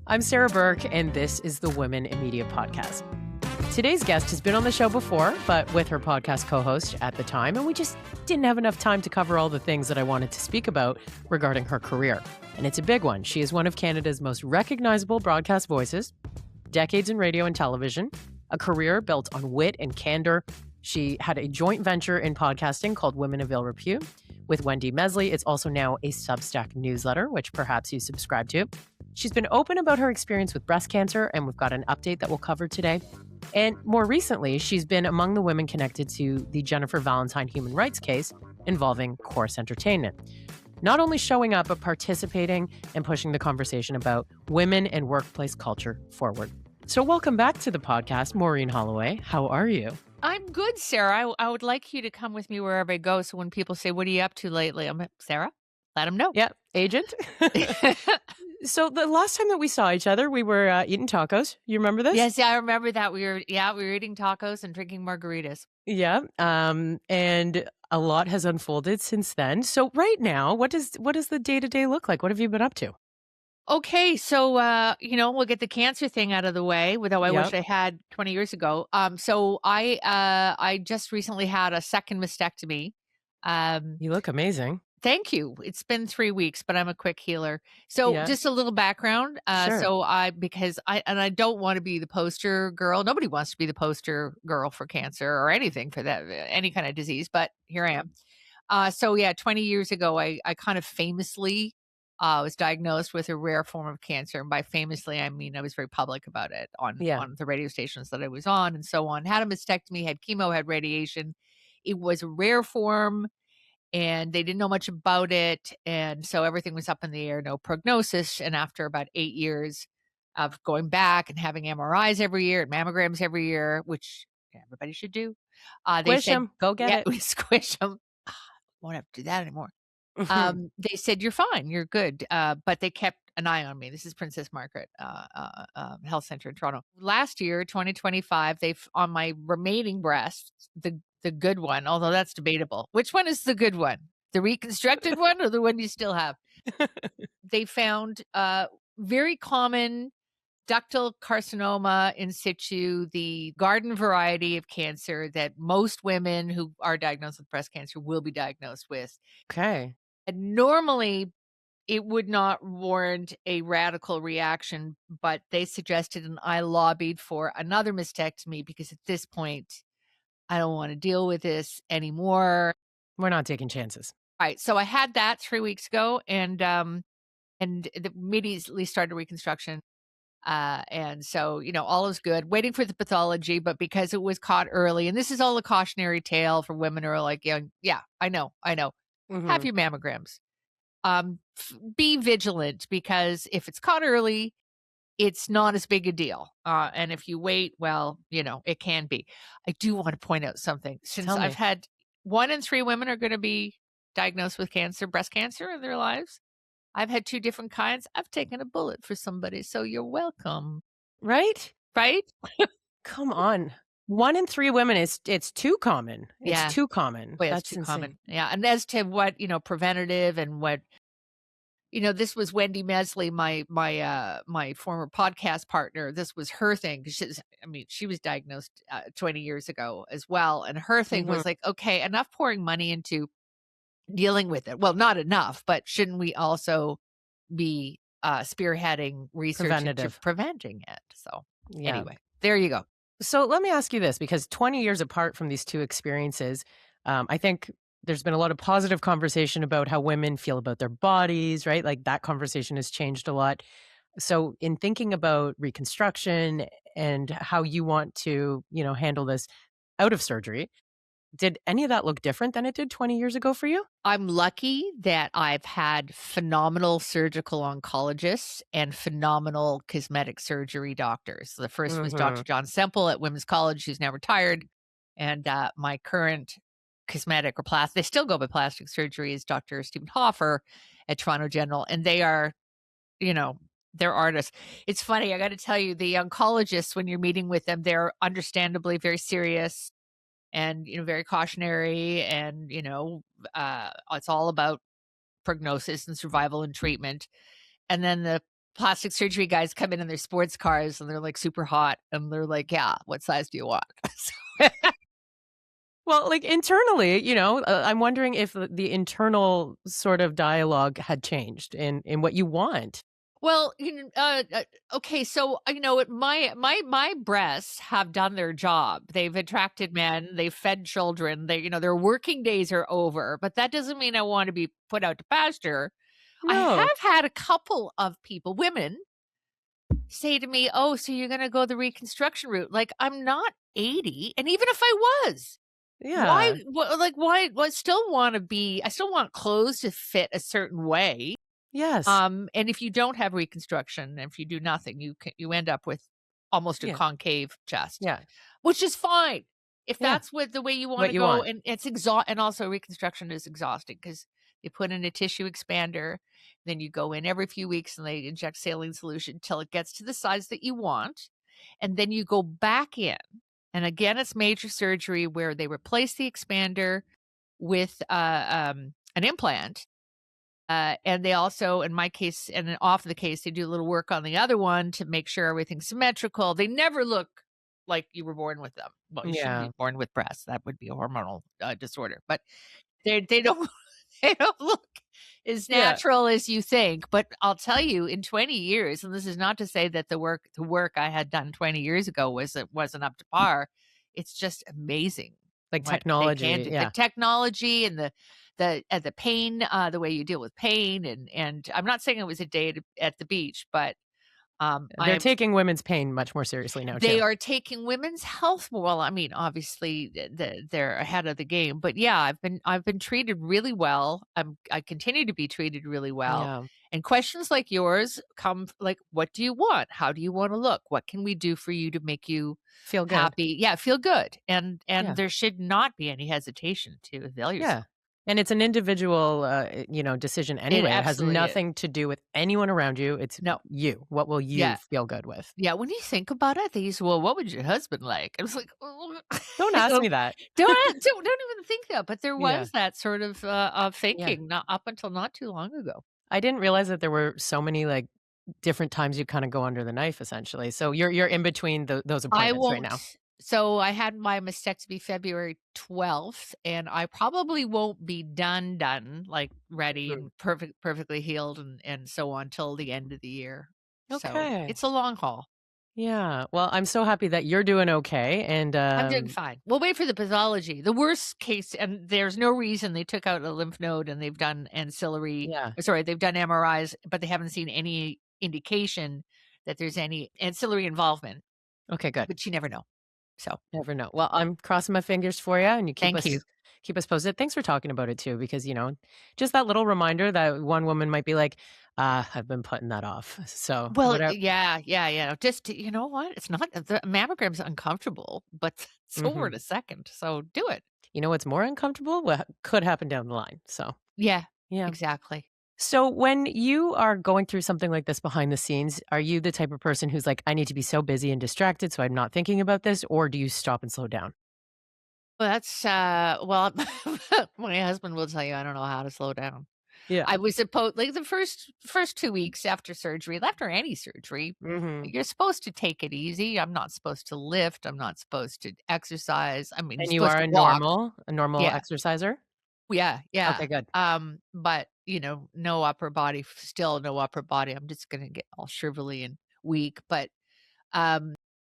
I'm Sarah Burke, and this is the Women in Media podcast. Today's guest has been on the show before, but with her podcast co-host at the time, and we just didn't have enough time to cover all the things that I wanted to speak about regarding her career. And it's a big one. She is one of Canada's most recognizable broadcast voices, decades in radio and television, a career built on wit and candor. She had a joint venture in podcasting called Women of Ill Repute with Wendy Mesley. It's also now a Substack newsletter, which perhaps you subscribe to. She's been open about her experience with breast cancer, and we've got an update that we'll cover today. And more recently, she's been among the women connected to the Jennifer Valentyne human rights case involving Corus Entertainment. Not only showing up, but participating and pushing the conversation about women and workplace culture forward. So welcome back to the podcast, Maureen Holloway. How are you? I'm good, Sarah. I would like you to come with me wherever I go. So when people say, what are you up to lately? I'm like, Sarah, let them know. Yeah, agent. So the last time that we saw each other, we were eating tacos. You remember this? Yes, I remember that. We were eating tacos and drinking margaritas. Yeah. And a lot has unfolded since then. So right now, what does the day-to-day look like? What have you been up to? Okay, so we'll get the cancer thing out of the way, though I wish I had 20 years ago. So I just recently had a second mastectomy. You look amazing. Thank you. It's been 3 weeks, but I'm a quick healer. So just a little background. Sure. So I don't want to be the poster girl. Nobody wants to be the poster girl for cancer or anything for that, any kind of disease, but here I am. 20 years ago, I kind of famously was diagnosed with a rare form of cancer. And by famously, I mean, I was very public about it on the radio stations that I was on and so on. Had a mastectomy, had chemo, had radiation. It was a rare form. And they didn't know much about it. And so everything was up in the air, no prognosis. And after about 8 years of going back and having MRIs every year and mammograms every year, which everybody should do. Squish them. Go get it. We squish them. Won't have to do that anymore. They said, you're fine. You're good. But they kept an eye on me. This is Princess Margaret Health Center in Toronto. Last year, 2025, on my remaining breast, the good one, although that's debatable. Which one is the good one? The reconstructed one or the one you still have? They found very common ductal carcinoma in situ, the garden variety of cancer that most women who are diagnosed with breast cancer will be diagnosed with. Okay. And normally, it would not warrant a radical reaction, but they suggested and I lobbied for another mastectomy because at this point, I don't want to deal with this anymore. We're not taking chances. All right. So I had that 3 weeks ago and immediately started Reconstruction. And so, all is good. Waiting for the pathology, but because it was caught early, and this is all a cautionary tale for women who are like, yeah, I know. Mm-hmm. Have your mammograms. Be vigilant because if it's caught early, it's not as big a deal. And if you wait, well, it can be. I do want to point out something. Since I've had 1 in 3 women are going to be diagnosed with breast cancer in their lives. I've had 2 different kinds. I've taken a bullet for somebody. So you're welcome. Right? Right? Come on. 1 in 3 women it's too common. Yeah. It's too common. Well, that's too insane. common. Yeah. And as to what, preventative and what, this was Wendy Mesley, my former podcast partner. This was her thing. She was diagnosed 20 years ago as well. And her thing was like, okay, enough pouring money into dealing with it. Well, not enough, but shouldn't we also be spearheading research into preventing it? So anyway, there you go. So let me ask you this, because 20 years apart from these 2 experiences, I think there's been a lot of positive conversation about how women feel about their bodies, right? Like that conversation has changed a lot. So in thinking about Reconstruction and how you want to, handle this out of surgery, did any of that look different than it did 20 years ago for you? I'm lucky that I've had phenomenal surgical oncologists and phenomenal cosmetic surgery doctors. The first was Dr. John Semple at Women's College, who's now retired. And my current cosmetic or plastic, they still go by plastic surgery, is Dr. Stephen Hoffer at Toronto General. And they are, they're artists. It's funny. I got to tell you, the oncologists, when you're meeting with them, they're understandably very serious and, very cautionary. And, it's all about prognosis and survival and treatment. And then the plastic surgery guys come in their sports cars and they're like super hot and they're like, yeah, what size do you want? So- Well, like internally, I'm wondering if the internal sort of dialogue had changed in what you want. Well, okay, so my breasts have done their job. They've attracted men, they've fed children. Their working days are over, but that doesn't mean I want to be put out to pasture. I No. have had a couple of people, women, say to me, "Oh, so you're going to go the Reconstruction route?" Like, I'm not 80, and even if I was, why? Yeah. Like, why? I still want to be. I still want clothes to fit a certain way. Yes. And if you don't have reconstruction, if you do nothing, you end up with almost a Yeah. concave chest, Yeah. which is fine if Yeah. that's the way you want What to you go. want. And it's and also reconstruction is exhausting because they put in a tissue expander, then you go in every few weeks and they inject saline solution till it gets to the size that you want, and then you go back in, and again it's major surgery where they replace the expander with an implant, and they also, in my case, and then off the case, they do a little work on the other one to make sure everything's symmetrical. They never look like you were born with them. Well, you shouldn't Yeah. be born with breasts. That would be a hormonal disorder. But they don't they don't look as Yeah. natural as you think. But I'll tell you, in 20 years, and this is not to say that the work I had done 20 years ago wasn't up to par. It's just amazing Like what they can technology. do. The Yeah. technology and the pain, the way you deal with pain, and I'm not saying it was a day at the beach, but I They're am. taking women's pain much more seriously now They too. are taking women's health more. Well, I mean, obviously they're ahead of the game, but yeah, I've been treated really well. I continue to be treated really well. Yeah. And questions like yours come like, what do you want? How do you want to look? What can we do for you to make you Feel good. happy? Yeah, feel good. And Yeah. there should not be any hesitation to avail Yeah. yourself. And it's an individual, decision It anyway. It has absolutely is. nothing to do with anyone around you. It's No. you. What will you Yeah. feel good with? Yeah, when you think about it, they use, "Well, what would your husband like?" I was like, "Oh." Don't You ask know, me that. don't even think that, but there Yeah. was that sort of Yeah. thinking not up until not too long ago. I didn't realize that there were so many, like, different times you kinda go under the knife, essentially. So you're in between those I appointments right now. won't So I had my mastectomy February 12th, and I probably won't be done, like, ready Mm. and perfectly healed and so on till the end of the year. So, Okay. it's a long haul. Yeah. Well, I'm so happy that you're doing okay, and, I'm doing fine. We'll wait for the pathology. The worst case, and there's no reason they took out a lymph node and they've done yeah. they've done MRIs, but they haven't seen any indication that there's any ancillary involvement, Okay, good. but you never know. So Never know. Well, I'm crossing my fingers for you, and you thank you. keep us posted. Thanks for talking about it too, because just that little reminder that one woman might be like, I've been putting that off. So Well, whatever. yeah, yeah, yeah. Just, you know what? It's not, the mammogram's uncomfortable, but it's over Hmm. in a second. So do it. You know what's more uncomfortable? What could happen down the line. So Yeah, yeah. exactly. So when you are going through something like this behind the scenes, are you the type of person who's like, I need to be so busy and distracted, so I'm not thinking about this, or do you stop and slow down? Well, that's, well, my husband will tell you I don't know how to slow down. Yeah. I was supposed, like, the first 2 weeks after surgery, after any surgery, Hmm. you're supposed to take it easy. I'm not supposed to lift. I'm not supposed to exercise. I mean, you're And you supposed are to walk. a normal Yeah. exerciser? Yeah, yeah. Okay, good. But, no upper body, still no upper body. I'm just gonna get all shrivelly and weak, but, um,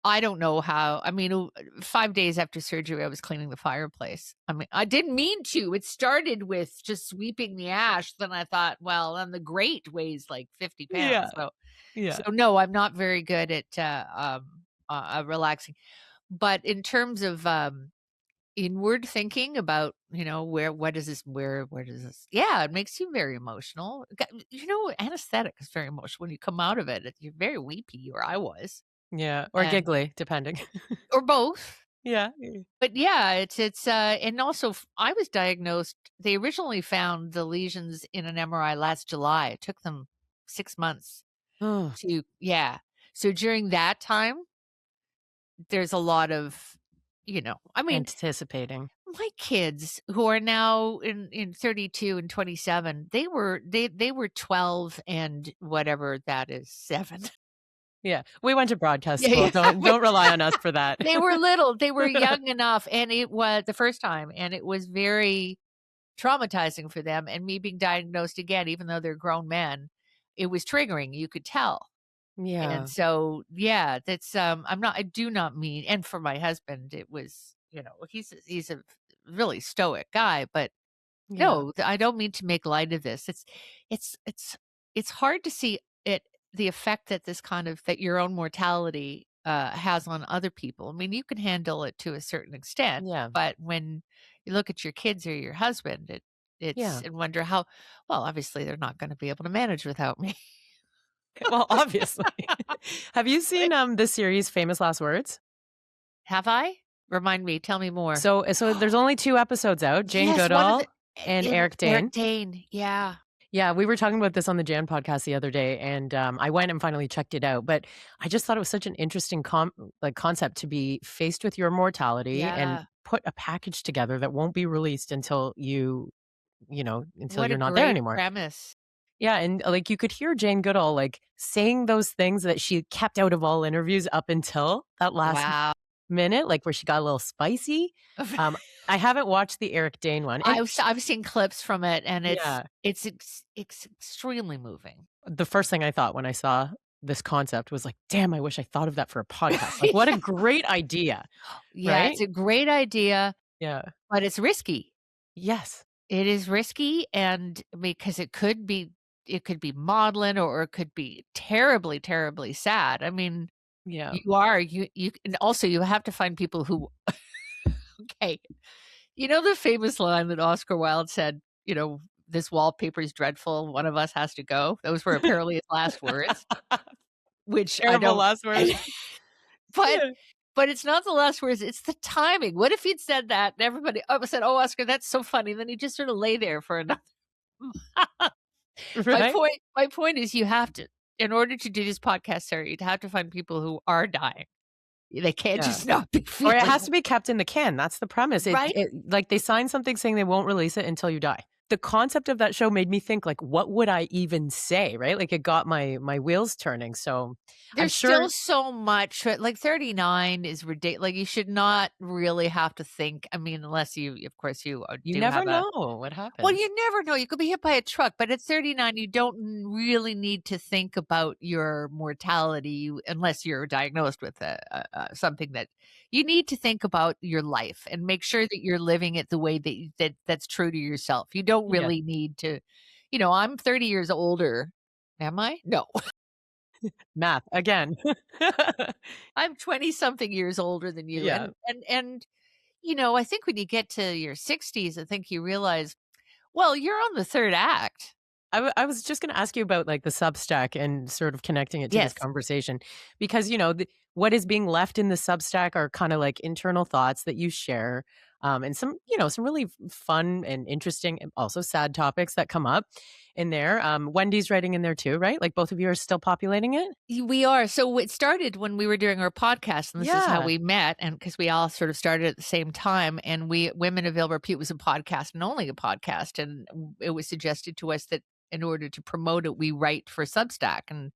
I don't know how. I mean, 5 days after surgery, I was cleaning the fireplace. I mean, I didn't mean to. It started with just sweeping the ash, then I thought, well, then the grate weighs like 50 Yeah. pounds, so Yeah. no, I'm not very good at, relaxing. But in terms of, inward thinking about, where does this, yeah, it makes you very emotional. Anesthetic is very emotional. When you come out of it, you're very weepy, or I was, Yeah, or and giggly, depending. or both. Yeah. But yeah, and also I was diagnosed, they originally found the lesions in an MRI last July. It took them 6 months Oh, to, yeah. So during that time, there's a lot of, I mean, anticipating. My kids who are now in 32 and 27, they were 12 and whatever that is, 7. Yeah. We went to broadcast Yeah, school. yeah. Don't rely on us for that. They were little, they were young enough, and it was the first time, and it was very traumatizing for them, and me being diagnosed again, even though they're grown men, it was triggering, you could tell. And Yeah. so, yeah, that's, I do not mean, and for my husband, it was, he's a really stoic guy, but Yeah. no, I don't mean to make light of this. It's it's it's hard to see the effect that that your own mortality has on other people. I mean, you can handle it to a certain extent, Yeah. but when you look at your kids or your husband, it's Yeah. and wonder how well, obviously they're not going to be able to manage without me. Well, obviously. Have you seen the series Famous Last Words? Have I? Remind me, tell me more. So there's only 2 episodes out, Jane Yes, one of Goodall the and in Eric Eric Dane. Dane. Yeah. Yeah, we were talking about this on the Jan podcast the other day, and I went and finally checked it out. But I just thought it was such an interesting concept to be faced with your mortality and Yeah. put a package together that won't be released until until What a you're not there great anymore. premise. Yeah, and like you could hear Jane Goodall like saying those things that she kept out of all interviews up until that last Wow. minute, like where she got a little spicy. Um, I haven't watched the Eric Dane one, and I've seen clips from it, and yeah, it's extremely moving. the first thing I thought when I saw this concept was like, "Damn, I wish I thought of that for a podcast." Like, what a great idea, Yeah, right? it's a great idea, Yeah. but it's risky. Yes. It is risky, and because it could be maudlin, or it could be terribly, terribly sad. I mean, Yeah. you and also you have to find people who okay. You know the famous line that Oscar Wilde said, "This wallpaper is dreadful, one of us has to go." Those were apparently his last words, which I Terrible don't last words. but Yeah. but it's not the last words, it's the timing. What if he'd said that and everybody said, "Oh, Oscar, that's so funny." Then he just sort of lay there for another Right? my point is you have to in order to do this podcast, Sarah, you'd have to find people who are dying. They can't Yeah. just not be Or it feeling has to be kept in the can. That's the premise. right. Like they sign something saying they won't release it until you die. The concept of that show made me think like, what would I even say? Right? Like it got my wheels turning. So I'm There's sure still so much, like 39 is ridiculous. Like you should not really have to think. I mean, unless of course, you you do never have know what well, happens. you never know. You could be hit by a truck, but at 39, you don't really need to think about your mortality unless you're diagnosed with something that you need to think about your life and make sure that you're living it the way that's true to yourself. You don't Yeah. really need to, I'm 30 years older. Am I? No. Math again. I'm 20 something years older than you. Yeah. I think when you get to your 60s, I think you realize, well, you're on the third act. I was just going to ask you about like the Substack and sort of connecting it to this Yes. conversation because what is being left in the Substack are kind of like internal thoughts that you share, and some really fun and interesting and also sad topics that come up in there. Wendy's writing in there too, right? Like both of you are still populating it. We are. So it started when we were doing our podcast, and this is how Yeah. we met. And because we all sort of started at the same time, and Women of Ill Repute was a podcast and only a podcast. And it was suggested to us that in order to promote it, we write for Substack. And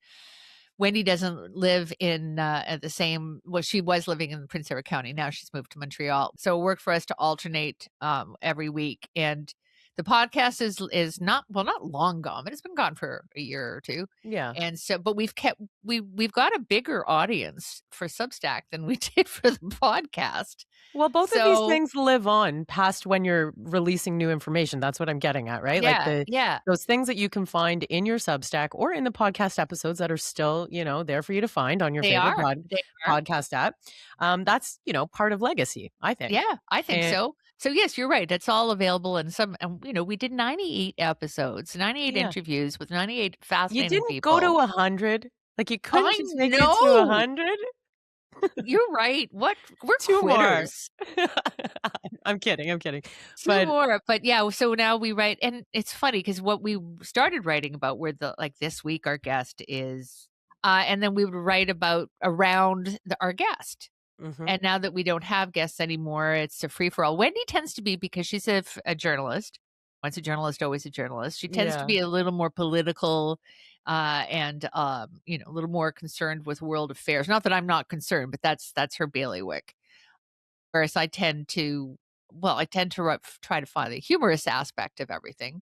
Wendy doesn't live in at the same. Well, she was living in Prince Edward County. Now she's moved to Montreal. So it worked for us to alternate every week. And the podcast is not long gone, but it's been gone for a year or two. Yeah. And so, but we've got a bigger audience for Substack than we did for the podcast. Well, both of these things live on past when you're releasing new information. That's what I'm getting at, right? Like those things that you can find in your Substack or in the podcast episodes that are still, there for you to find on your They favorite are. podcast app. That's, part of legacy, I think. Yeah, I think so. So yes, you're right. It's all available and we did 98 episodes, 98 Yeah. interviews with 98 You fascinating didn't people. go to 100. Like you couldn't I just make it to know. 100. You're right. What? We're 2 more. quitters. I'm kidding. 2 But more. But yeah, so now we write, and it's funny because what we started writing about were this week our guest is, and then we would write about around our guest. Mhm. And now that we don't have guests anymore, it's a free for all. Wendy tends to be, because she's a journalist. Once a journalist, always a journalist. She tends to Yeah. be a little more political, and a little more concerned with world affairs. Not that I'm not concerned, but that's her bailiwick. Whereas I tend to try to find the humorous aspect of everything,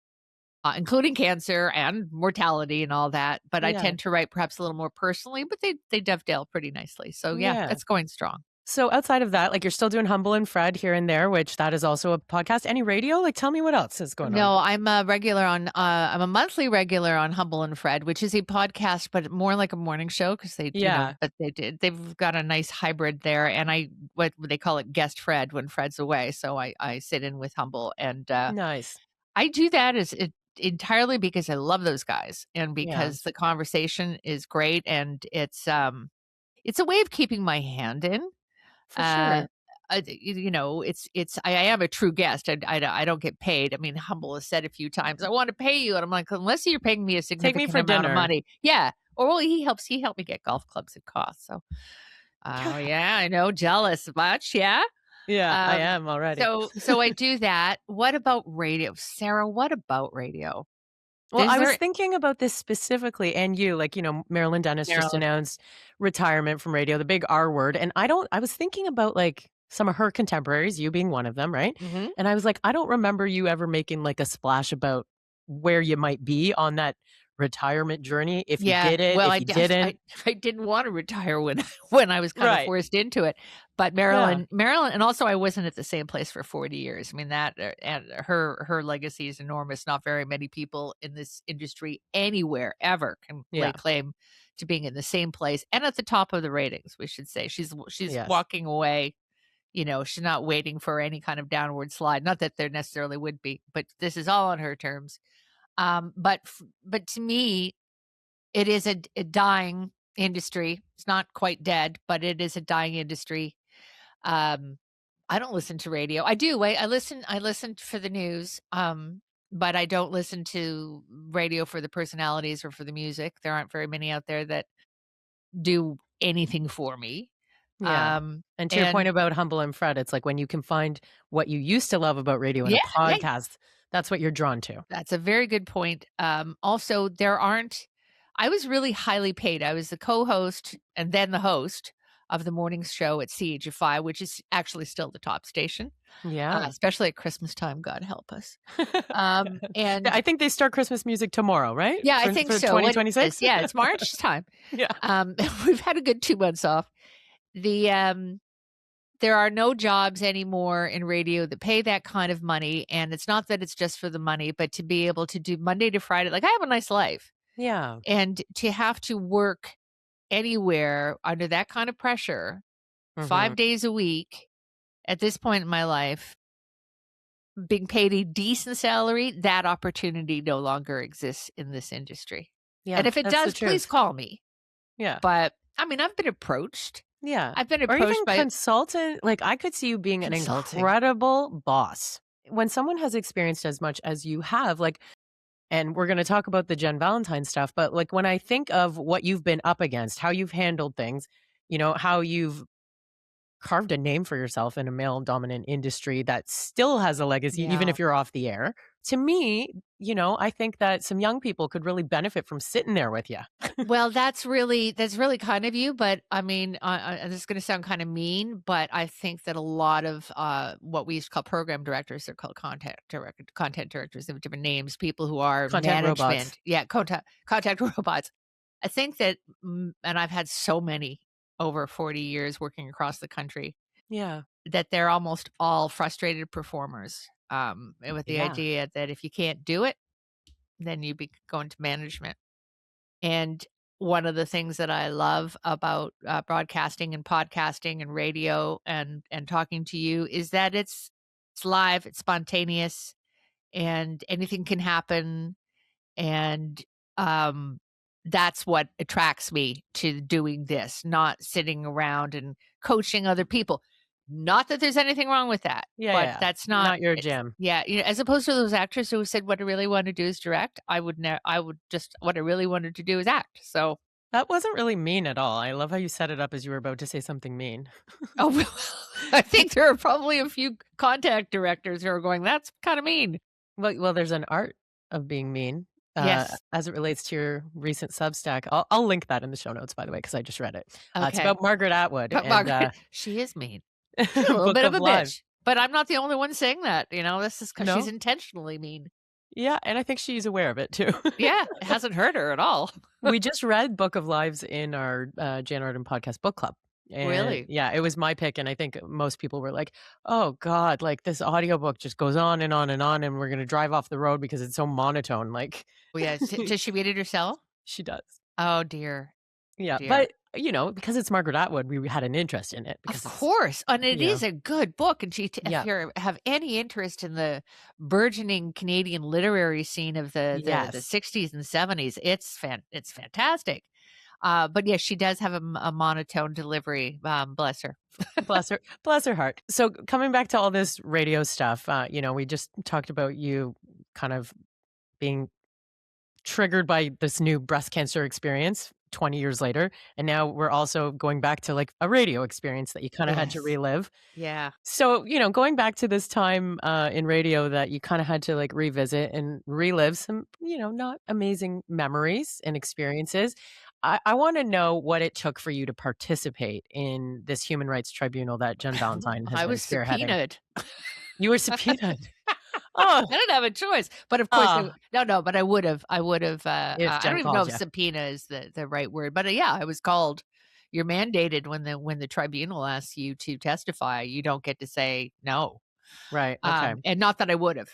including cancer and mortality and all that. But I Yeah. tend to write perhaps a little more personally, but they dovetail pretty nicely. So yeah, Yeah. it's going strong. So outside of that, like, you're still doing Humble and Fred here and there, which that is also a podcast. Any radio? Like, tell me what else is going on. No, I'm a monthly regular on Humble and Fred, which is a podcast, but more like a morning show, because Yeah. but they've got a nice hybrid there. And what they call it, guest Fred, when Fred's away. So I sit in with Humble, and Nice. I do that entirely because I love those guys, and Yeah. because the conversation is great, and it's a way of keeping my hand in. For Uh, sure. I am a true guest. I don't get paid. I mean, Humble has said a few times, "I want to pay you," and I'm like, unless you're paying me a Take me significant for amount of dinner. money, yeah. Or well, he helped me get golf clubs at cost. So, oh yeah, I know, jealous much, yeah. Yeah, I Um, am already. so I do that. What about radio, Sarah? What about radio? Well, Is I was there thinking about this specifically, and you, like, Marilyn Dennis just Marilyn? announced retirement from radio, the big R word. And I was thinking about, like, some of her contemporaries, you being one of them, right? Mhm. And I was like, I don't remember you ever making, like, a splash about where you might be on that retirement journey, if you Yeah, did it, well, if you didn't. I didn't wanna retire when when I was kinda Right. forced into it, but Yeah. Marilyn, and also I wasn't at the same place for 40 years. I mean, that, and her legacy is enormous. Not very many people in this industry anywhere ever can lay Yeah. claim to being in the same place and at the top of the ratings, we should say. She's Yes. walking away, she's not waiting for any kind of downward slide, not that there necessarily would be, but this is all on her terms. But to me, it is a dying industry. It's not quite dead, but it is a dying industry. Um, I don't listen to radio. I do. I listen for the news. But I don't listen to radio for the personalities or for the music. There aren't very many out there that do anything for me. Yeah. Um, And to your point and about Humble and Fred, it's like when you can find what you used to love about radio in a yeah, yeah, podcast, that's what you're drawn to. that's a very good point. Also, I was really highly paid. I was the co-host and then the host of the morning show at CHFI, which is actually still the top station, Yeah. especially at Christmas time. God help us. Yeah, And I think they start Christmas music tomorrow, right? yeah, I For think for so. What is? 2026? Yeah, it's March time. Yeah. We've had a good 2 months off. There are no jobs anymore in radio that pay that kind of money, and it's not that it's just for the money, but to be able to do Monday to Friday, like I have a nice life. Yeah. And to have to work anywhere under that kind of pressure Mhm. 5 days a week at this point in my life, being paid a decent salary, that opportunity no longer exists in this industry. Yeah, And if it that's the does, please truth. call me. Yeah. But I mean, I've been approached. Yeah. I've been Or even approached by consultant, like, I could see you being an consulting. incredible boss. When someone has experienced as much as you have, like, and we're gonna talk about the Jenn Valentine stuff, but, like, when I think of what you've been up against, how you've handled things, how you've carved a name for yourself in a male-dominant industry that still has a legacy even Yeah. if you're off the air. To me, I think that some young people could really benefit from sitting there with you. Well, that's really kind of you, but I mean, this is going to sound kind of mean, but I think that a lot of what we used to call program directors, they're called content directors. They have different names. People who are Content robots. management, yeah, contact robots. I think that, and I've had so many over 40 years working across the country, Yeah. that they're almost all frustrated performers. With the Yeah. idea that if you can't do it, then you be going to management. And one of the things that I love about broadcasting and podcasting and radio and talking to you is that it's live, it's spontaneous, and anything can happen. And um, that's what attracts me to doing this, not sitting around and coaching other people. Not that there's anything wrong with that, Yeah, but yeah. that's not Not your it's jam. yeah, as opposed to those actors who said what I really want to do is direct. I would just what I really wanted to do is act. So That wasn't really mean at all. I love how you set it up as you were about to say something mean. Oh, well, I think there are probably a few contact directors who are going, that's kind of mean. Well, there's an art of being mean, Yes. as it relates to your recent Substack. I'll link that in the show notes, by the way, because I just read it. It's Okay. about Margaret Atwood But and, Margaret, she is mean. She's a little Book bit of of a Lives. bitch. But I'm not the only one saying that. This is because she's No? intentionally mean. Yeah, and I think she's aware of it too. Yeah, it hasn't hurt her at all. We just read Book of Lives in our Jan Arden podcast book club. And Really? yeah, it was my pick. And I think most people were like, oh God, like this audiobook just goes on and on and on. And we're going to drive off the road because it's so monotone. Like, Well, yeah. Does she read it herself? she does. Oh, dear. Yeah. Dear. But, because it's Margaret Atwood, we had an interest in it. Of course. And it is a good book. And if you have any interest in the burgeoning Canadian literary scene of the 60s and 70s, it's fantastic. But yes, she does have a monotone delivery. Bless her. Bless her heart. So coming back to all this radio stuff, we just talked about you kind of being triggered by this new breast cancer experience 20 years later. And now we're also going back to like a radio experience that you kind of had to relive. Yeah. So, going back to this time in radio that you kind of had to like revisit and relive some, not amazing memories and experiences. I want to know what it took for you to participate in this human rights tribunal that Jenn Valentine has I been was spearheading. subpoenaed. You were subpoenaed. I didn't have a choice, but of course, no. But I would have. I don't even know if subpoena is the right word, but I was called. You're mandated when the tribunal asks you to testify. You don't get to say no. Right. Okay. And not that I would have.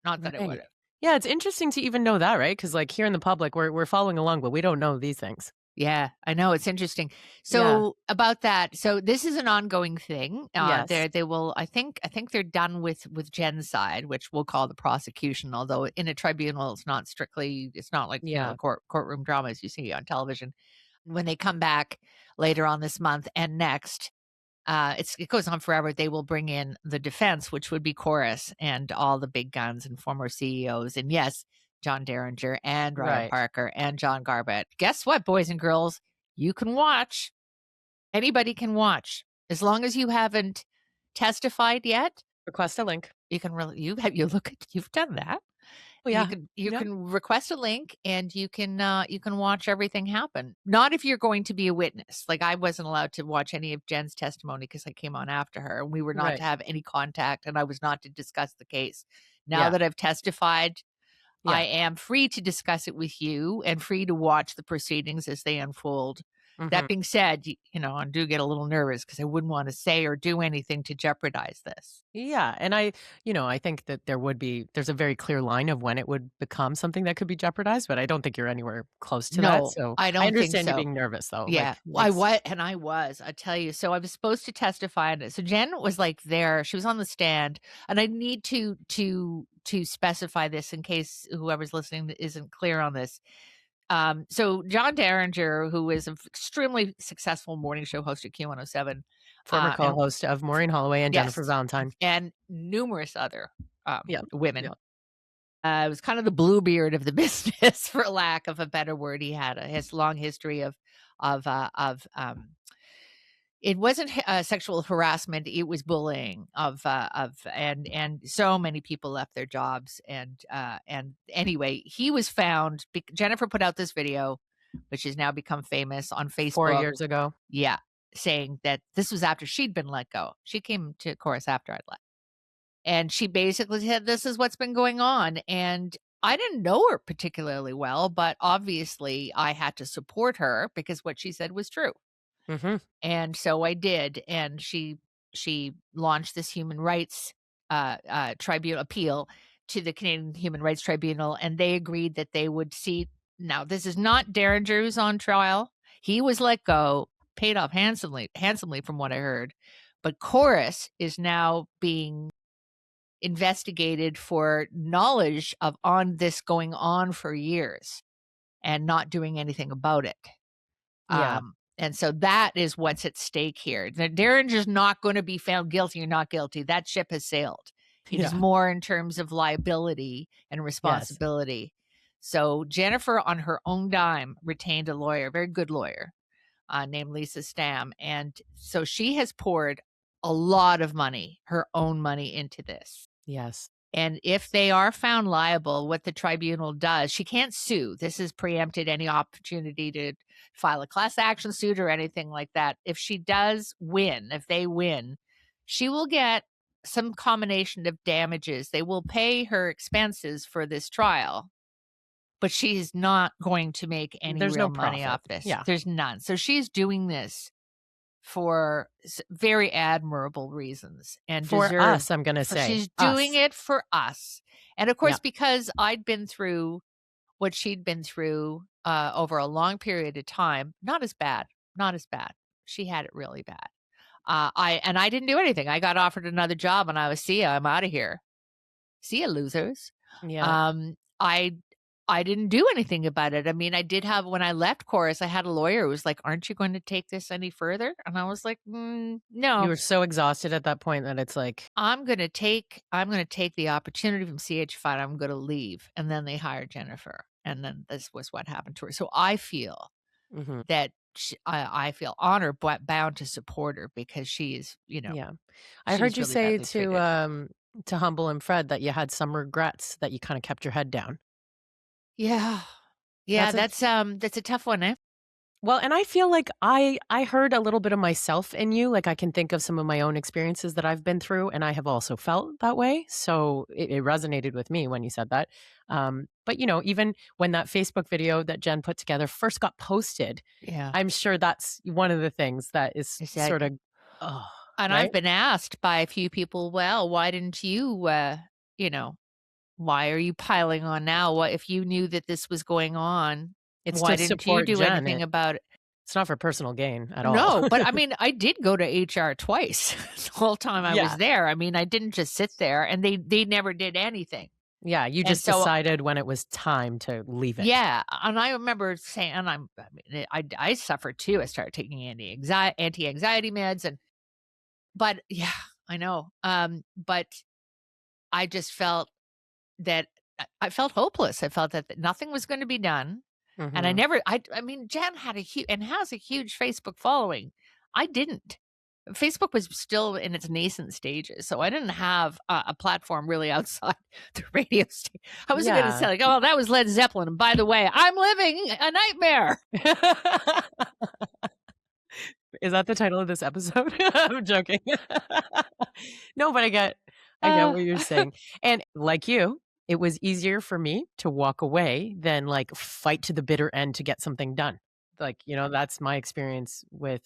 Not that I would have. Yeah, it's interesting to even know that, right? Because like here in the public, we're following along, but we don't know these things. Yeah, I know. It's interesting. So about that. So this is an ongoing thing. Yes. They will, I think they're done with Jen's side, which we'll call the prosecution, although in a tribunal, it's not like courtroom dramas you see on television. When they come back later on this month and next, it goes on forever. They will bring in the defense, which would be Chorus and all the big guns and former CEOs. And yes, John Derringer and Ryan Parker and John Garbutt. Guess what, boys and girls? You can watch. Anybody can watch. As long as you haven't testified yet. Request a link. You can you've done that. Oh, yeah. You can request a link and you can watch everything happen. Not if you're going to be a witness. Like I wasn't allowed to watch any of Jen's testimony because I came on after her and we were not to have any contact and I was not to discuss the case. Now that I've testified, I am free to discuss it with you and free to watch the proceedings as they unfold. Mm-hmm. That being said, I do get a little nervous because I wouldn't want to say or do anything to jeopardize this. Yeah. And I think that there's a very clear line of when it would become something that could be jeopardized, but I don't think you're anywhere close to that. So I understand you being nervous though. Yeah. I tell you. So I was supposed to testify. So Jenn was like there. She was on the stand and I need to specify this in case whoever's listening isn't clear on this. So John Derringer, who is an extremely successful morning show host at Q107, former co-host of Maureen Holloway and Jennifer Valentyne, and numerous other women. It was kind of the Bluebeard of the business, for lack of a better word. He had his long history of it wasn't sexual harassment; it was bullying and so many people left their jobs and anyway, he was found. Jennifer put out this video, which has now become famous on Facebook 4 years ago. Yeah, saying that this was after she'd been let go. She came to Chorus after I'd left, and she basically said, "This is what's been going on." And I didn't know her particularly well, but obviously I had to support her because what she said was true. Mm-hmm. And so I did. And she launched this human rights tribunal appeal to the Canadian Human Rights Tribunal. And they agreed that they would see. Now, this is not Derringer who's on trial. He was let go, paid off handsomely from what I heard. But Chorus is now being investigated for knowledge of on this going on for years and not doing anything about it. Yeah. And so that is what's at stake here. Derringer's not going to be found guilty or not guilty. That ship has sailed. It is more in terms of liability and responsibility. So Jennifer, on her own dime, retained a lawyer, very good lawyer, named Lisa Stam. And so she has poured a lot of money, her own money, into this. Yes. And if they are found liable, what the tribunal does, she can't sue. This has preempted any opportunity to file a class action suit or anything like that. If she does win, if they win, she will get some combination of damages. They will pay her expenses for this trial, but she's not going to make any There's real no money profit. off this. Yeah. There's none. So she's doing this for very admirable reasons and For us, I'm going to say. She's doing it for us. And of course, Yeah. because I'd been through what she'd been through over a long period of time, not as bad. She had it really bad. I didn't do anything. I got offered another job and I was, see ya, I'm out of here. See ya, losers. Yeah. I didn't do anything about it. I mean, I did have, when I left chorus, I had a lawyer who was like, aren't you going to take this any further? And I was like, no. You were so exhausted at that point that it's like, I'm going to take the opportunity from CHFI and I'm going to leave. And then they hired Jennifer. And then this was what happened to her. So I feel that I feel honored, but bound to support her because she is, yeah. I heard you say to Humble and Fred that you had some regrets that you kind of kept your head down. Yeah. Yeah, that's a tough one, eh? Well, and I feel like I heard a little bit of myself in you. Like I can think of some of my own experiences that I've been through, and I have also felt that way. So it resonated with me when you said that. But even when that Facebook video that Jenn put together first got posted, I'm sure that's one of the things that is sort of. And right? I've been asked by a few people, well, why didn't you, why are you piling on now? What if you knew that this was going on? Why didn't you do anything about it? It's not for personal gain at all. No, but I mean, I did go to HR twice the whole time I was there. I mean, I didn't just sit there, and they never did anything. Yeah, you just decided when it was time to leave it. Yeah, and I remember saying, and I suffered too. I started taking anti-anxiety meds, but yeah, I know. But I just felt that I felt hopeless. I felt that nothing was going to be done. And I mean, Jenn had has a huge Facebook following. I didn't. Facebook was still in its nascent stages. So I didn't have a platform really outside the radio station. I wasn't going to say like, oh, that was Led Zeppelin. And by the way, I'm living a nightmare. Is that the title of this episode? I'm joking. No, but I get what you're saying. And like you, it was easier for me to walk away than like fight to the bitter end to get something done. Like, that's my experience with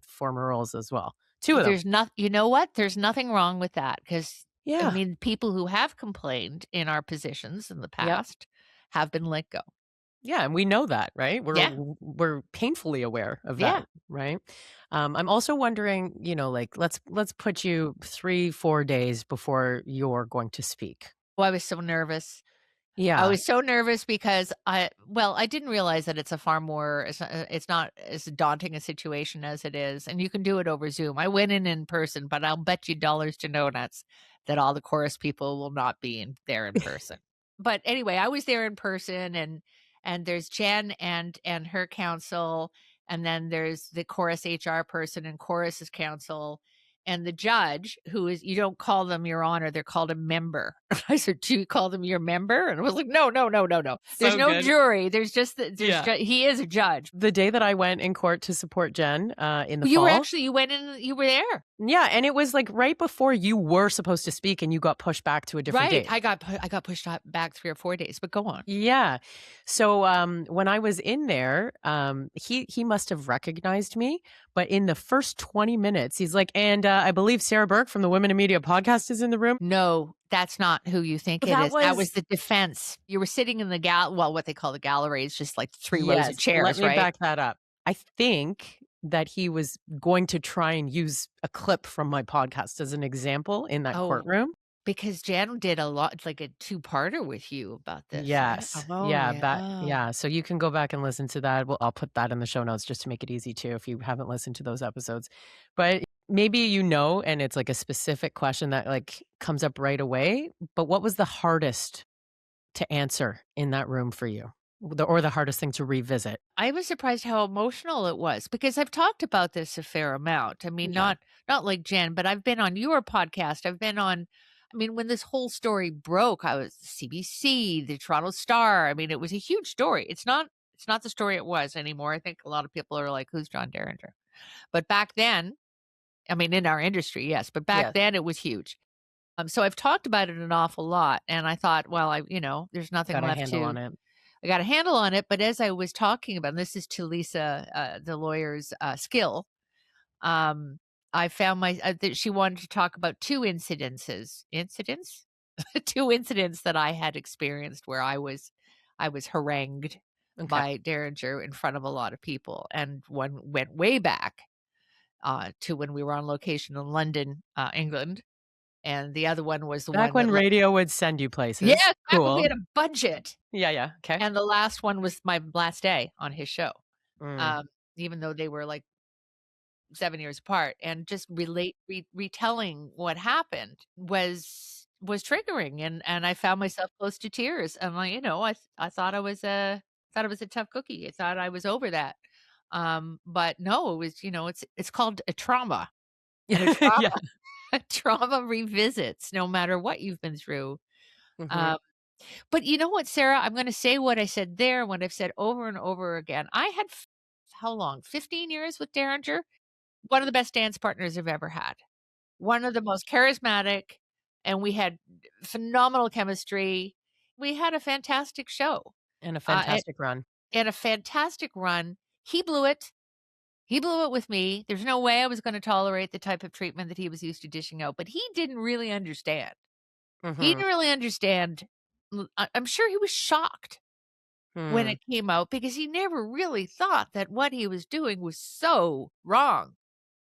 former roles as well. Two of them. You know what? There's nothing wrong with that because I mean, people who have complained in our positions in the past have been let go. Yeah, and we know that, right? We're painfully aware of that, right? I'm also wondering, like let's put you 3-4 days before you're going to speak. Oh, I was so nervous. Yeah. I was so nervous because I didn't realize that it's it's not as daunting a situation as it is. And you can do it over Zoom. I went in person, but I'll bet you dollars to donuts that all the chorus people will not be there in person. But anyway, I was there in person and there's Jenn and her counsel. And then there's the chorus HR person and chorus's counsel. And the judge, who is, you don't call them your honor, they're called a member. I said, do you call them your member? And I was like, no. There's no jury. There's just, he is a judge. The day that I went in court to support Jenn in the fall. You went in, you were there. Yeah, and it was like right before you were supposed to speak and you got pushed back to a different date. I got pushed back 3 or 4 days, but go on. Yeah. So when I was in there, he must have recognized me, but in the first 20 minutes, he's like, and I believe Sarah Burke from the Women in Media podcast is in the room. No, that's not who you think it is. That was the defense. You were sitting in the what they call the gallery. It's just like 3 rows of chairs, let me back that up. I think that he was going to try and use a clip from my podcast as an example in that courtroom. Because Jenn did a lot, like a 2-parter with you about this. Yes. Right? So you can go back and listen to that. I'll put that in the show notes just to make it easy too, if you haven't listened to those episodes. But maybe and it's like a specific question that like comes up right away. But what was the hardest to answer in that room for you? Or the hardest thing to revisit? I was surprised how emotional it was because I've talked about this a fair amount. I mean, Yeah. not like Jen, but I've been on your podcast. I've been on I mean, when this whole story broke, I was CBC, the Toronto Star. I mean, it was a huge story. It's not the story it was anymore. I think a lot of people are like, who's John Derringer? But back then, I mean, in our industry, yes, but back Yes. then it was huge. So I've talked about it an awful lot, and I thought, well, there's nothing Got a left handle to on it. I got a handle on it, but as I was talking about and this is to Lisa, the lawyer's, skill, um, I found that she wanted to talk about 2 incidents? 2 incidents that I had experienced where I was harangued Okay. by Derringer in front of a lot of people, and one went way back, to when we were on location in London, England, and the other one was the Back one when that radio would send you Yeah, places. back when we Cool. had a budget. Yeah, yeah. Okay. And the last one was my last day on his show, Mm. um, even though they were, like, 7 years apart, and just retelling what happened was triggering, and I found myself close to tears. I'm like, I thought I was a tough cookie. I thought I was over that. But no, it was, it's called a trauma, and a trauma Yeah. a trauma revisits no matter what you've been through. Mhm. Um But you know what, Sarah? I'm gonna say what I said there, what I've said over and over again. I had how long? 15 years with Derringer. One of the best dance partners I've ever had. One of the most charismatic, and we had phenomenal chemistry. We had a fantastic show, And a uh, and, fantastic run. and a fantastic run. He blew it. He blew it with me. There's no way I was going to tolerate the type of treatment that he was used to dishing out, but he didn't really understand. He Mhm. didn't really understand. I'm sure he was shocked when Hmm. it came out because he never really thought that what he was doing was so wrong.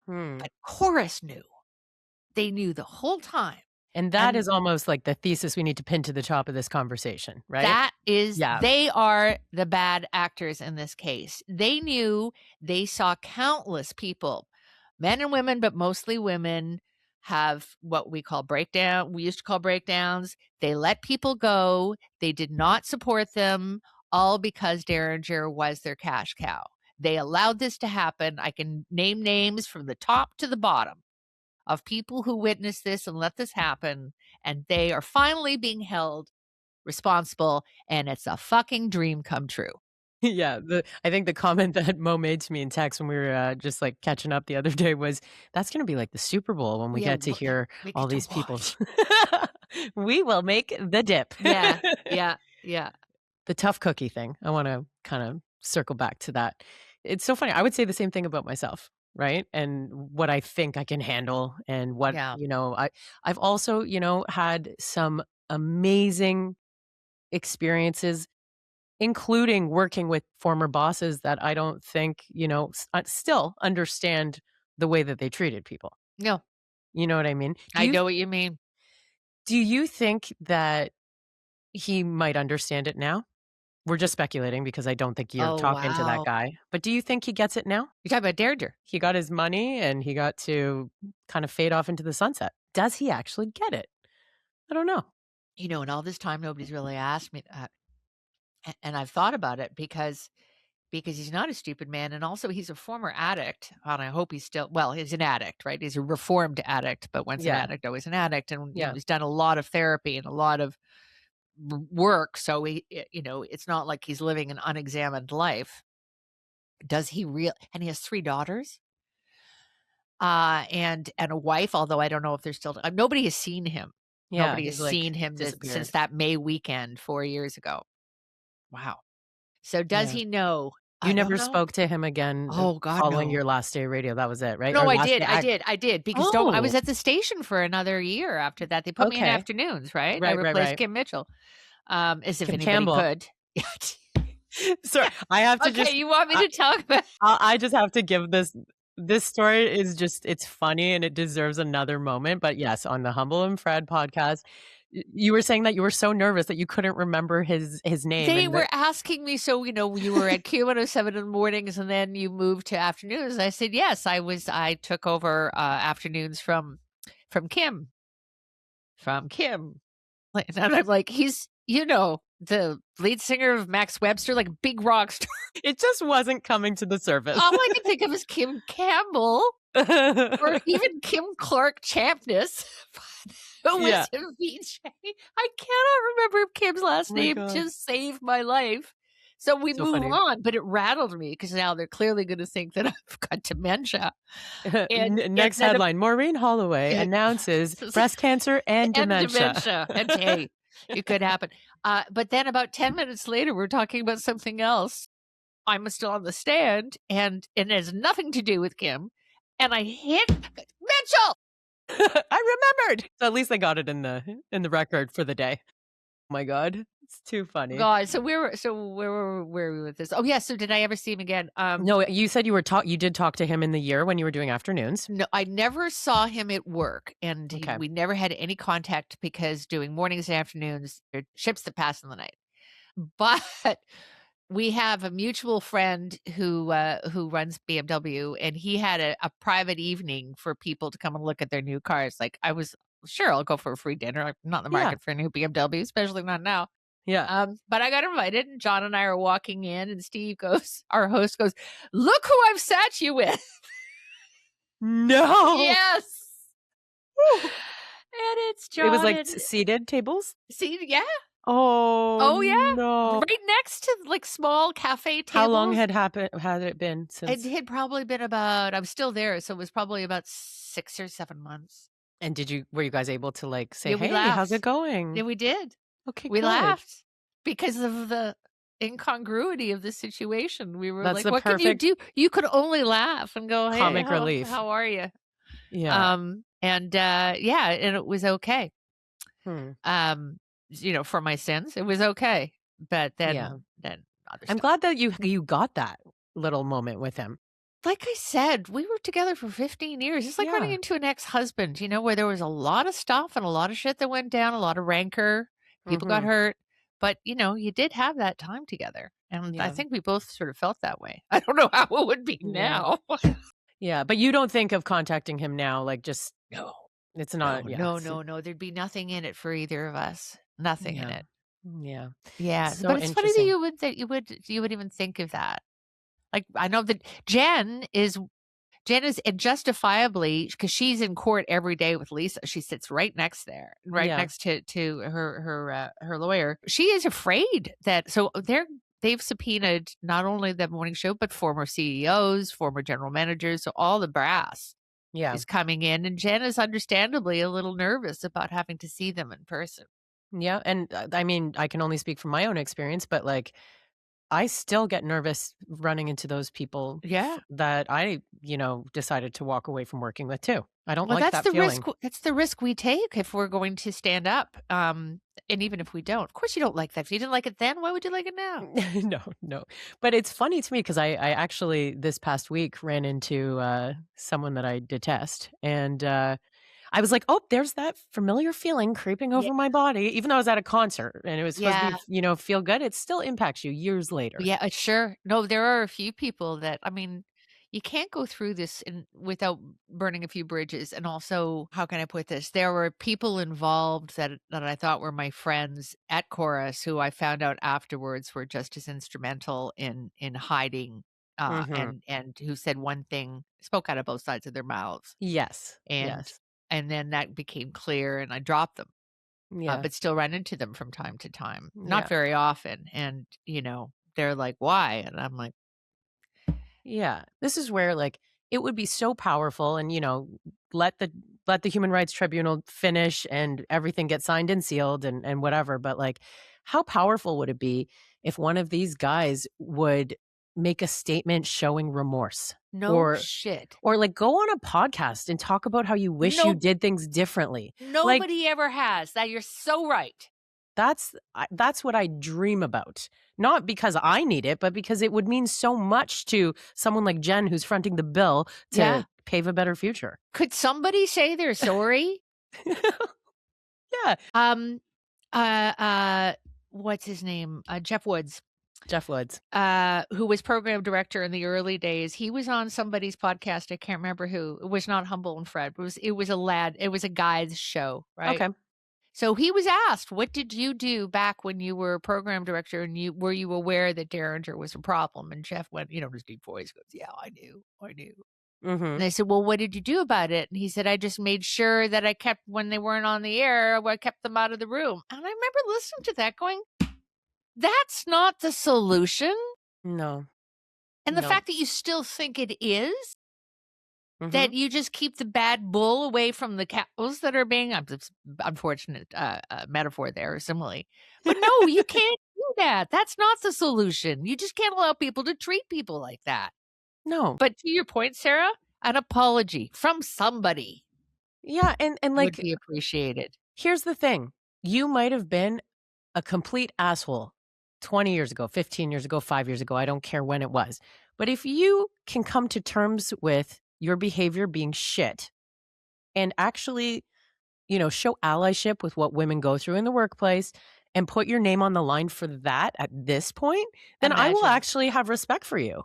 Hmm. But Chorus knew. They knew the whole time. And that And is almost like the thesis we need to pin to the top of this conversation, right? Yeah. they are the bad actors in this case. They knew, they saw countless people, men and women, but mostly women, have what we used to call breakdowns. They let people go. They did not support them, all because Derringer was their cash cow. They allowed this to happen. I can name names from the top to the bottom of people who witnessed this and let this happen, and they are finally being held responsible, and it's a fucking dream come true. Yeah, I think the comment that Mo made to me in text when we were, just, like, catching up the other day was, "That's gonna be like the Super Bowl when we Yeah, get to hear we all get to these people." watch. We will make the dip. Yeah, yeah, yeah. The tough cookie thing, I wanna kinda circle back to that. It's so funny, I would say the same thing about myself, right? And what I think I can handle and what, Yeah. I've also, had some amazing experiences, including working with former bosses that I don't think, still understand the way that they treated people. No, You know what I mean? I know what you mean. Do you think that he might understand it now? We're just speculating because I don't think you're Oh, talking to that wow. guy, but do you think he gets it now? You're talking about Derringer. He got his money and he got to kind of fade off into the sunset. Does he actually get it? I don't know. And all this time, nobody's really asked me that, and I've thought about it because he's not a stupid man, and also he's a former addict, and I hope he's still well, he's an addict, right? He's a reformed addict, but once an Yeah, addict, always an addict, and, yeah. he's done a lot of therapy and a lot of work, so it's not like he's living an unexamined life. Does he real and he has 3 daughters, and a wife, although I don't know if they're still nobody has seen him. Yeah, Nobody has he's, like, seen him since disappeared. that May weekend 4 years ago. Wow. So does Yeah. he know? You I don't never know. spoke to him again, Oh god, following no. your last day radio, that was it, right? No, Or I last did, day I act did, I did, because don't I Oh, was at the station for another year after that. They put me in okay. afternoons, right? I Right, right, replaced right. Kim Mitchell, as if Kim anybody Campbell. could. Sorry, I have to Okay, just you want me I to talk about I just have to give this story is just it's funny and it deserves another moment, but yes, on the Humble and Fred podcast, you were saying that you were so nervous that you couldn't remember his name They and that were asking me, "So, you were at Q107 in the mornings and then you moved to afternoons." And I said, "Yes, I took over, afternoons from Kim." From Kim. And I'm like, "He's" the lead singer of Max Webster, like a big rock star. It just wasn't coming to the surface. All I can think of is Kim Campbell or even Kim Clark Champness, who was Yeah. a VJ. I cannot remember Kim's last my name. God. Just saved my life. So we So move funny. on, but it rattled me because now they're clearly going to think that I've got dementia. Next headline: Maureen Holloway announces breast cancer and dementia. And hey, it could happen. But then about 10 minutes later, we're talking about something else. I'm still on the stand, and it has nothing to do with Kim. And I hit Mitchell. I remembered. So at least they got it in the record for the day. Oh my God, it's too funny. God, so where were we with this? Oh yeah, so did I ever see him again? No, you said you did talk to him in the year when you were doing afternoons. No, I never saw him at work, and Okay. we never had any contact because doing mornings and afternoons, they're ships that pass in the night. But we have a mutual friend who runs BMW, and he had a private evening for people to come and look at their new cars. Like, I was sure I'll go for a free dinner. I'm not in the market for a new BMW, especially not now. Yeah. But I got invited, and John and I are walking in, and Steve goes, our host goes, "Look who I've sat you with." No. Yes. Woo. And it's John. It was like seated tables. Yeah. Oh yeah. no. Right next to like small cafe tables. How long had it been since? It had probably been about, I was still there, so it was probably about 6 or 7 months. And were you guys able to like say, Yeah, we hey, laughed. how's it going? Yeah, we did. Okay, We good. laughed because of the incongruity of the situation. We were That's like, the what can you do? You could only laugh and go, hey, Comic relief. How are you? Yeah. And it was okay. Hmm. For my sins, it was okay. But then other I'm stuff. glad that you got that little moment with him. Like I said, we were together for 15 years. It's like running into an ex-husband, where there was a lot of stuff and a lot of shit that went down, a lot of rancor. People got hurt. But, you did have that time together. And I think we both sort of felt that way. I don't know how it would be now. Yeah, but you don't think of contacting him now, like just no. It's not. No. There'd be nothing in it for either of us. Nothing in it. Yeah. Yeah. So but it's funny that you would even think of that. Like, I know that Jenn is justifiably, because she's in court every day with Lisa. She sits right next next to her lawyer. She is afraid that, so they've subpoenaed not only the morning show, but former CEOs, former general managers, so all the brass is coming in. And Jenn is understandably a little nervous about having to see them in person. Yeah. And I mean, I can only speak from my own experience, but like, I still get nervous running into those people that I, decided to walk away from working with too. I don't like that feeling. That's the risk we take if we're going to stand up. And even if we don't, of course you don't like that. If you didn't like it then, why would you like it now? No. But it's funny to me because I actually this past week ran into someone that I detest. And I was like, oh, there's that familiar feeling creeping over my body, even though I was at a concert and it was supposed to be, feel good. It still impacts you years later. Yeah, sure. No, there are a few people that, I mean, you can't go through this without burning a few bridges. And also, how can I put this? There were people involved that I thought were my friends at Chorus who I found out afterwards were just as instrumental in hiding and who said one thing, spoke out of both sides of their mouths. Yes. And then that became clear and I dropped them. Yeah. But still run into them from time to time. Not very often. And, they're like, why? And I'm like, yeah, this is where like it would be so powerful and, let the Human Rights Tribunal finish and everything get signed and sealed and whatever. But like, how powerful would it be if one of these guys would make a statement showing remorse? Shit. Or like go on a podcast and talk about how you wish you did things differently. Nobody ever has. That you're so right. That's what I dream about. Not because I need it, but because it would mean so much to someone like Jenn who's fronting the bill to pave a better future. Could somebody say they're sorry? Yeah. What's his name? Jeff Woods. Who was program director in the early days. He was on somebody's podcast. I can't remember who. It was not Humble and Fred. It was a guy's show, right? Okay. So he was asked, what did you do back when you were a program director and were you aware that Derringer was a problem? And Jeff went, in his deep voice goes, yeah, I knew. And Mhm. I said, well, what did you do about it? And he said, I just made sure that I kept, when they weren't on the air, I kept them out of the room. And I remember listening to that going, that's not the solution. No. And the No. fact that you still think it is, that Mhm. you just keep the bad bull away from the cows that are being, it's unfortunate metaphor there, or simile. But no, you can't do that. That's not the solution. You just can't allow people to treat people like that. No. But to your point, Sarah, an apology from somebody Yeah, and, would like, be appreciated. here's the thing. You might have been a complete asshole 20 years ago, 15 years ago, 5 years ago, I don't care when it was. But if you can come to terms with your behavior being shit and actually, show allyship with what women go through in the workplace and put your name on the line for that at this point, then I will Imagine. actually have respect for you,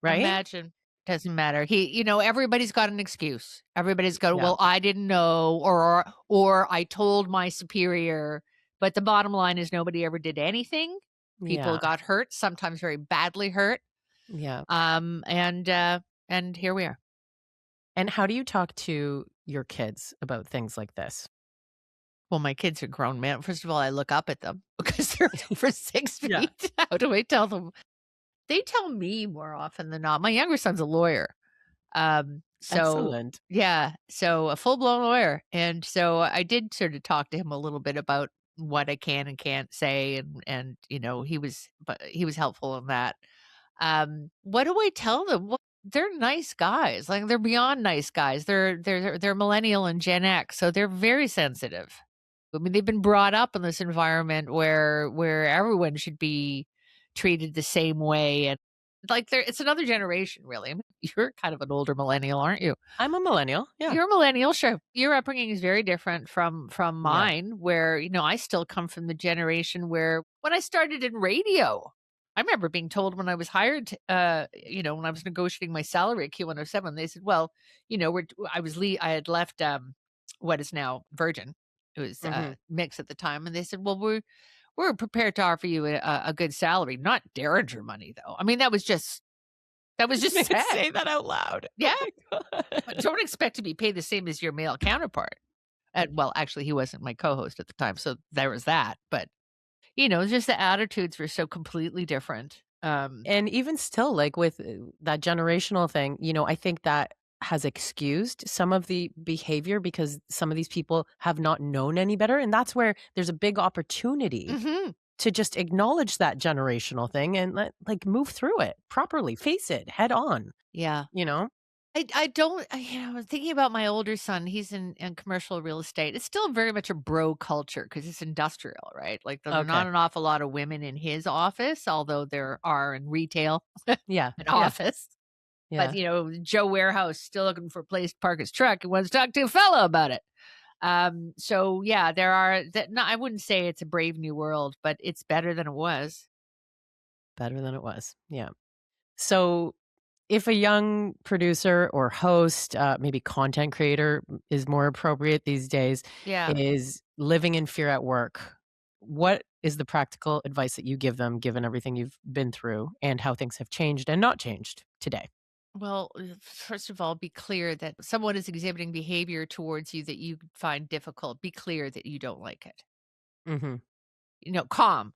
right? Imagine. Doesn't matter. Everybody's got an excuse. Everybody's got, Yeah. well, I didn't know, or I told my superior. But the bottom line is nobody ever did anything. People Yeah. got hurt, sometimes very badly hurt. Yeah. And here we are. And how do you talk to your kids about things like this? Well, my kids are grown men. First of all, I look up at them because they're over 6 Yeah. feet. How do I tell them? They tell me more often than not. My younger son's a lawyer. So Excellent. yeah, so a full-blown lawyer. And so I did sort of talk to him a little bit about what I can and can't say. And he was helpful in that. What do I tell them? Well, they're nice guys. Like, they're beyond nice guys. They're millennial and Gen X, so they're very sensitive. I mean, they've been brought up in this environment where everyone should be treated the same way, and like, it's another generation, really. I mean, you're kind of an older millennial, aren't you? I'm a millennial. Yeah. You're a millennial, sure. Your upbringing is very different from Yeah. mine, where, I still come from the generation where when I started in radio, I remember being told when I was hired, when I was negotiating my salary at Q107, they said, well, I had left, what is now Virgin. It was Mhm. Mix at the time. And they said, well, we're prepared to offer you a good salary, not Derringer money, though. I mean, that was just Didn't said. say that out loud. Oh Yeah. my But god. don't expect to be paid the same as your male counterpart. And well, actually, he wasn't my co-host at the time, so there was that. But just the attitudes were so completely different. And even still, like with that generational thing, I think that has excused some of the behavior because some of these people have not known any better. And that's where there's a big opportunity Mhm. to just acknowledge that generational thing and move through it properly, face it head on, Yeah. you know? I don't, thinking about my older son. He's in commercial real estate. It's still very much a bro culture because it's industrial, right? Like, there are Okay. not an awful lot of women in his office, although there are in retail, an Yeah. Yeah. office. But, Yeah. Joe Warehouse still looking for a place to park his truck and wants to talk to a fellow about it. So yeah, there are that. No, I wouldn't say it's a brave new world, but it's better than it was. Better than it was. Yeah. So if a young producer or host, maybe content creator is more appropriate these days, Yeah. is living in fear at work, what is the practical advice that you give them given everything you've been through and how things have changed and not changed today? Well, first of all, be clear that someone is exhibiting behavior towards you that you find difficult. Be clear that you don't like it. Mhm. Calm.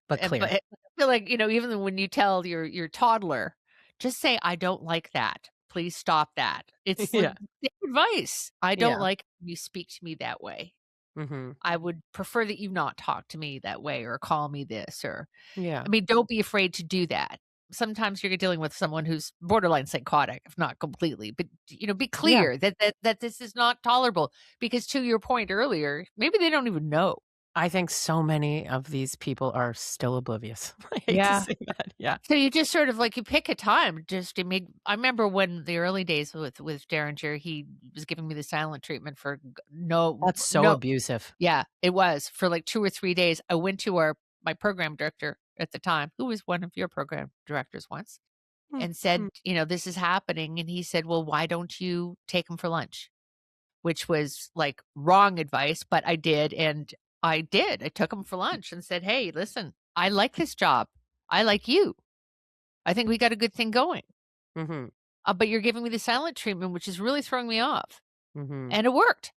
But But clear. I feel like, even when you tell your toddler, just say, "I don't like that. Please stop that." It's like Yeah. advice. "I don't Yeah. like it when you speak to me that way. Mhm. I would prefer that you not talk to me that way or call me this," or Yeah. I mean, don't be afraid to do that. Sometimes you're dealing with someone who's borderline psychotic, if not completely, but, be Yeah. clear that this is not tolerable, because to your point earlier, maybe they don't even know. I think so many of these people are still oblivious. I hate to Yeah. say that. Yeah. So you just sort of like, you pick a time just to make. I remember when the early days with Derringer, he was giving me the silent treatment for That's so no. abusive. Yeah, it was for like 2 or 3 days. I went to my program director at the time, who was one of your program directors once, Mm, and said, mm. "This is happening." And he said, "Well, why don't you take him for lunch?" which was like wrong advice, but I did. And I took him for lunch and said, hey, listen, I like this job. I like you. I think we got a good thing going. Mm-hmm. But you're giving me the silent treatment, which is really throwing me off. Mm-hmm. And it worked.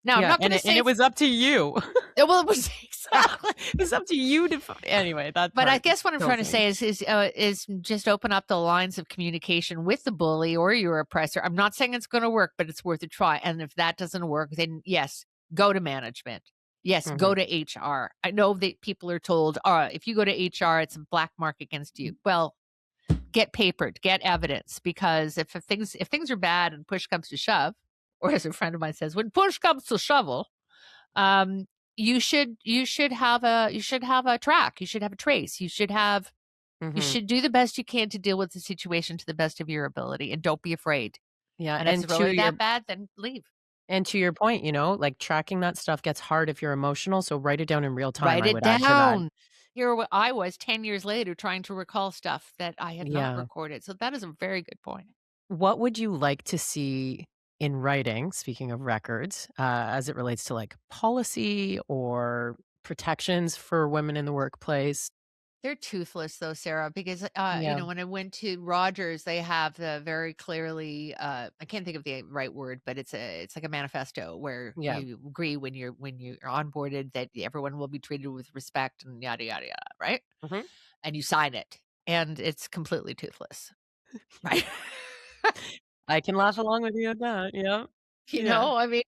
Now, I'm not going to say... And it was up to you. Well, it was exactly... It was up to you to... Anyway, that But I guess what I'm trying to say is just open up the lines of communication with the bully or your oppressor. I'm not saying it's going to work, but it's worth a try. And if that doesn't work, then yes, go to management. Yes, go to HR. I know that people are told, if you go to HR, it's a black mark against you. Well, get papered, get evidence, because if things are bad and push comes to shove, or as a friend of mine says, when push comes to shovel, you should have a track. You should have a trace. You should do the best you can to deal with the situation to the best of your ability, and don't be afraid. Yeah, and if it's really that bad, then leave. And to your point, like tracking that stuff gets hard if you're emotional. So write it down in real time. Write it down. Here I was 10 years later trying to recall stuff that I had not recorded. So that is a very good point. What would you like to see in writing, speaking of records, as it relates to like policy or protections for women in the workplace? They're toothless though, Sarah, because when I went to Rogers, they have the very clearly I can't think of the right word, but it's like a manifesto where you agree when you're onboarded that everyone will be treated with respect and yada yada yada, right? Mm-hmm. And you sign it, and it's completely toothless, right? I can laugh along with you on that. Yeah, you know, I mean,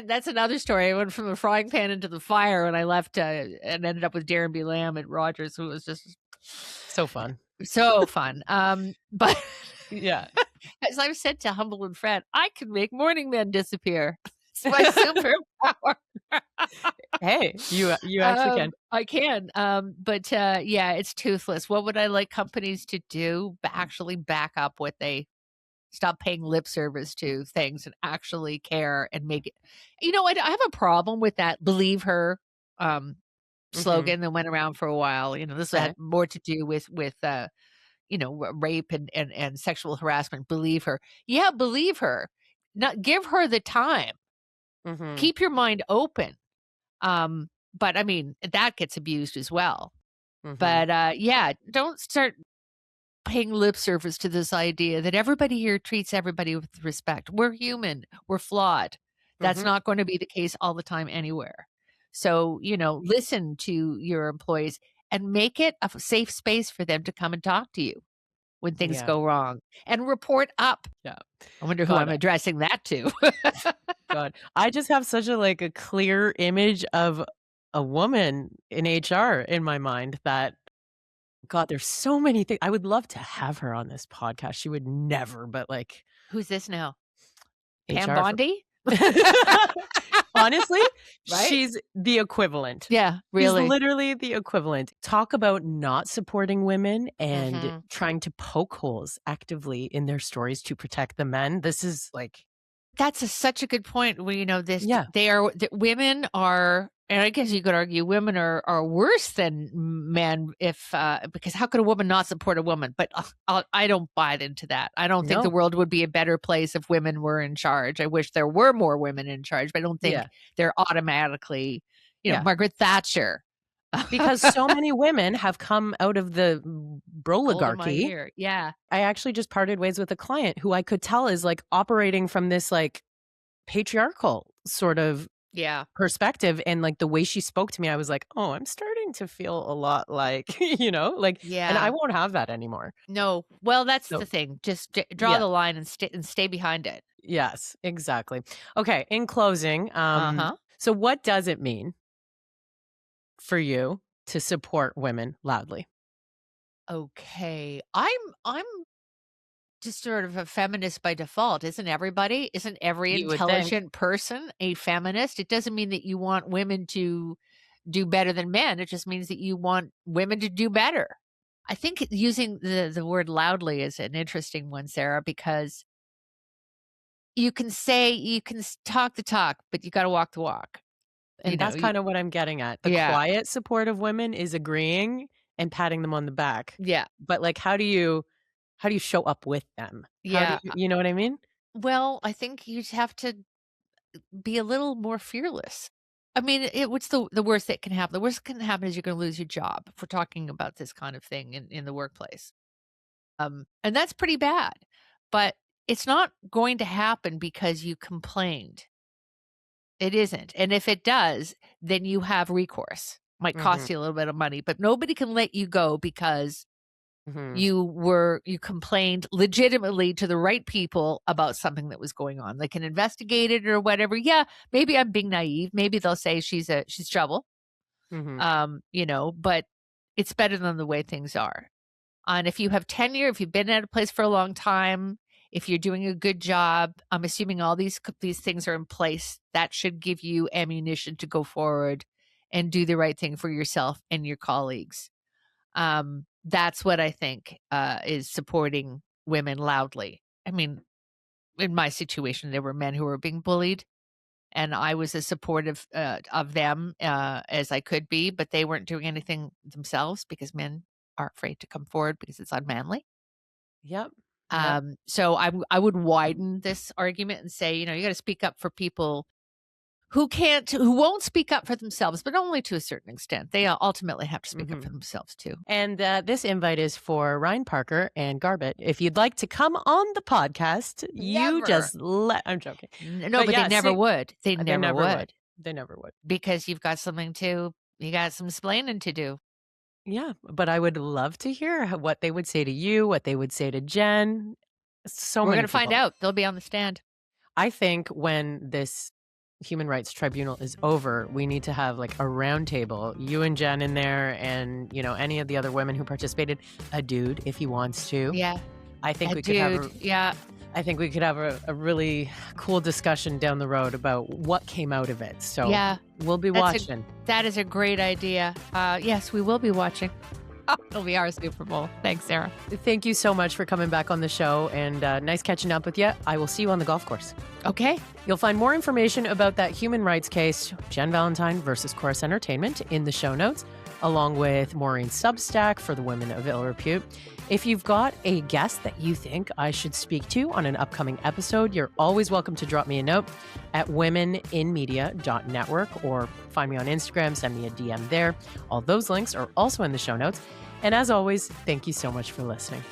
that's another story. I went from the frying pan into the fire when I left and ended up with Darren B. Lamb at Rogers, who was just so fun. So fun. But yeah, as I've said to Humble and Fred, I can make morning men disappear. It's my superpower. Hey, you actually can. I can. But it's toothless. What would I like companies to do? Actually back up what they... Stop paying lip service to things and actually care and make it. I have a problem with that "believe her" slogan that went around for a while. This had more to do with rape and sexual harassment. Believe her. Yeah, believe her. Not give her the time. Keep your mind open. But I mean, that gets abused as well. But don't start paying lip service to this idea that everybody here treats everybody with respect. We're human. We're flawed. That's not going to be the case all the time anywhere. So, listen to your employees and make it a safe space for them to come and talk to you when things go wrong, and report up. Yeah. I wonder who I'm addressing that to. God, I just have such a clear image of a woman in HR in my mind that, God, there's so many things. I would love to have her on this podcast. She would never, but like... Who's this now? HR Pam Bondi? Honestly, she's the equivalent. Yeah, really. She's literally the equivalent. Talk about not supporting women and trying to poke holes actively in their stories to protect the men. This is like... That's such a good point. Well, women are... And I guess you could argue women are worse than men because how could a woman not support a woman? But I don't buy into that. I don't think the world would be a better place if women were in charge. I wish there were more women in charge, but I don't think they're automatically, Margaret Thatcher. Because so many women have come out of the broligarchy. Yeah. I actually just parted ways with a client who I could tell is like operating from this like patriarchal sort of perspective, and like the way she spoke to me, I was like, oh, I'm starting to feel a lot like and I won't have that anymore. No, well, that's the thing. Just draw the line and stay behind it. Yes, exactly. Okay, in closing, so what does it mean for you to support women loudly? Okay, I'm just sort of a feminist by default. Isn't everybody? Isn't every intelligent person a feminist? It doesn't mean that you want women to do better than men. It just means that you want women to do better. I think using the word loudly is an interesting one, Sarah, because you can talk the talk, but you got to walk the walk. And that's kind of what I'm getting at. The quiet support of women is agreeing and patting them on the back. Yeah. But like, how do you show up with them? You know what I mean? Well, I think you have to be a little more fearless. I mean, what's the worst that can happen? The worst that can happen is you're going to lose your job if we're talking about this kind of thing in the workplace. And that's pretty bad, but it's not going to happen because you complained. It isn't. And if it does, then you have recourse. Might cost you a little bit of money, but nobody can let you go because you complained legitimately to the right people about something that was going on. They can investigate it or whatever. Yeah, maybe I'm being naive. Maybe they'll say she's trouble. But it's better than the way things are. And if you have tenure, if you've been at a place for a long time, if you're doing a good job, I'm assuming all these things are in place. That should give you ammunition to go forward and do the right thing for yourself and your colleagues. That's what I think is supporting women loudly. I mean, in my situation, there were men who were being bullied, and I was as supportive of them as I could be, but they weren't doing anything themselves because men are afraid to come forward because it's unmanly. Yep. So I would widen this argument and say, you got to speak up for people who won't speak up for themselves, but only to a certain extent. They ultimately have to speak up for themselves too. And this invite is for Ryan Parker and Garbett. If you'd like to come on the podcast, you just I'm joking. No, but they never would. They never would. They never would. Because you got some explaining to do. Yeah, but I would love to hear what they would say to you, what they would say to Jenn. We're going to find out. They'll be on the stand. I think when this Human Rights Tribunal is over, we need to have like a round table, you and Jenn in there, and any of the other women who participated, a dude if he wants to. Yeah. I think we could have a really cool discussion down the road about what came out of it. So we'll be watching. That is a great idea. Yes, we will be watching. It'll be our Super Bowl. Thanks, Sarah. Thank you so much for coming back on the show, and nice catching up with you. I will see you on the golf course. Okay. You'll find more information about that human rights case, Jenn Valentine versus Chorus Entertainment, in the show notes, along with Maureen's Substack for the Women of Ill Repute. If you've got a guest that you think I should speak to on an upcoming episode, you're always welcome to drop me a note at womeninmedia.network or find me on Instagram, send me a DM there. All those links are also in the show notes. And as always, thank you so much for listening.